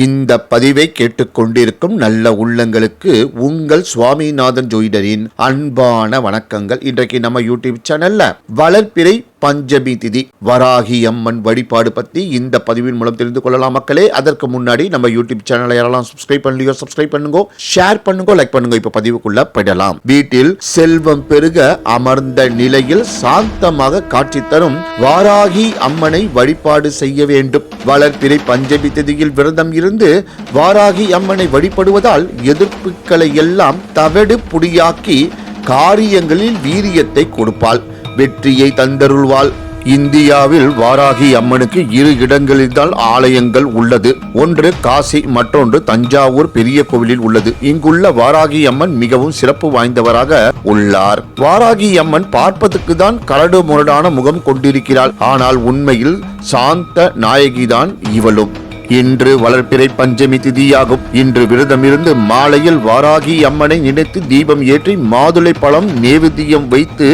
இந்த பதிவை கேட்டுக்கொண்டிருக்கும் நல்ல உள்ளங்களுக்கு உங்கள் சுவாமிநாதன் ஜோதிடரின் அன்பான வணக்கங்கள். இன்றைக்கு நம்ம யூடியூப் சேனல்ல வளர்பிறை பஞ்சமி திதி வராகி அம்மன் வழிபாடு பத்தி இந்த பதிவின் மூலம் தெரிந்து கொள்ளலாம் மக்களே. அதற்கு முன்னாடி நம்ம யூடியூப் சேனலை யாரெல்லாம் சப்ஸ்கிரைப் பண்ணலையோ சப்ஸ்கிரைப் பண்ணுங்க, ஷேர் பண்ணுங்க, லைக் பண்ணுங்க. இப்ப பதிவுக்குள்ள போயிடலாம். வீட்டில் செல்வம் பெருக அமர்ந்த நிலையில் சாந்தமாக காட்சி தரும் வாராகி அம்மனை வழிபாடு செய்ய வேண்டும். வளர்பிறை பஞ்சமி திதியில் விரதம் இருந்து வாராகி அம்மனை வழிபடுவதால் எதிர்ப்புகளை எல்லாம் தவிடு புடியாக்கி காரியங்களில் வீரியத்தை கொடுப்பாள், வெற்றியை தந்தருள்வாள். இந்தியாவில் வாராகி அம்மனுக்கு 2 இடங்களில்தான் ஆலயங்கள் உள்ளது. ஒன்று காசி, மற்றொன்று தஞ்சாவூர் பெரிய கோவிலில் உள்ளது. இங்குள்ள வாராகி அம்மன் மிகவும் சிறப்பு வாய்ந்தவராக உள்ளார். வாராகி அம்மன் பார்ப்பதற்கு தான் கரடு முரடான முகம் கொண்டிருக்கிறாள். ஆனால் உண்மையில் சாந்த நாயகிதான் இவளும். இன்று வளர்பிறை பஞ்சமி திதியாகும். இன்று விரதமிருந்து மாலையில் வாராகி அம்மனை நினைத்து தீபம் ஏற்றி மாதுளை பழம் நேவேத்தியம் வைத்து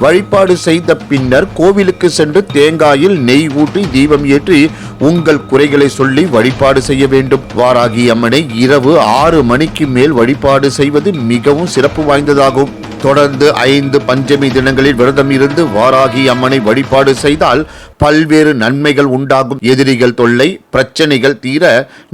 வழிபாடு செய்த பின்னர் கோவிலுக்கு சென்று தேங்காயில் நெய் ஊற்றி தீபம் ஏற்றி உங்கள் குறைகளை சொல்லி வழிபாடு செய்ய வேண்டும். வாராகி அம்மனை இரவு 6 மணிக்கு மேல் வழிபாடு செய்வது மிகவும் சிறப்பு வாய்ந்ததாகும். தொடர்ந்து 5 பஞ்சமி தினங்களில் விரதம் இருந்து வாராகி அம்மனை வழிபாடு செய்தால் பல்வேறு நன்மைகள் உண்டாகும். எதிரிகள் தொல்லை பிரச்சனைகள் தீர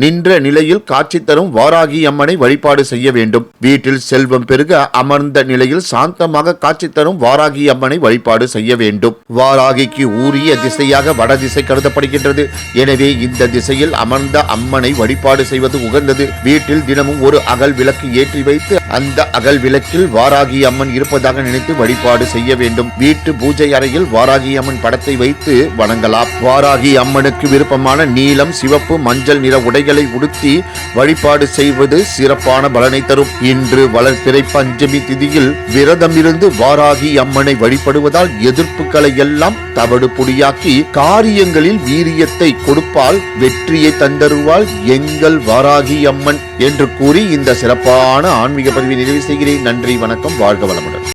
நின்ற நிலையில் காட்சி தரும் வாராகி அம்மனை வழிபாடு செய்ய வேண்டும். வீட்டில் செல்வம் பெருக அமர்ந்த நிலையில் சாந்தமாக காட்சி தரும் வாராகி அம்மனை வழிபாடு செய்ய வேண்டும். வாராகிக்கு உரிய திசையாக வடதிசை கருதப்படுகின்றது. எனவே இந்த திசையில் அமர்ந்த அம்மனை வழிபாடு செய்வது உகந்தது. வீட்டில் தினமும் ஒரு அகல் விளக்கு ஏற்றி வைத்து அந்த அகல் விளக்கில் வாராகி அம்மன் இருப்பதாக நினைத்து வழிபாடு செய்ய வேண்டும். வீட்டு பூஜை அறையில் வாராகி அம்மன் படத்தை வைத்து வணங்கலாம். வாராகி அம்மனுக்கு விருப்பமான நீலம், சிவப்பு, மஞ்சள் நிற உடைகளை உடுத்தி வழிபாடு செய்வது சிறப்பான பலனை தரும். இன்று வளர்பிறை பஞ்சமி திதியில் விரதம் இருந்து வாராகி அம்மனை வழிபடுவதால் எதிர்ப்புகளை எல்லாம் தவிடு பொடியாக்கி காரியங்களில் வீரியத்தை கொடுப்பால், வெற்றியை தந்தருவாள் எங்கள் வாராகி அம்மன் என்று கூறி இந்த சிறப்பான ஆன்மீக பதிவை நிறைவு செய்கிறேன். நன்றி, வணக்கம், வாழ்க வளமுடன்.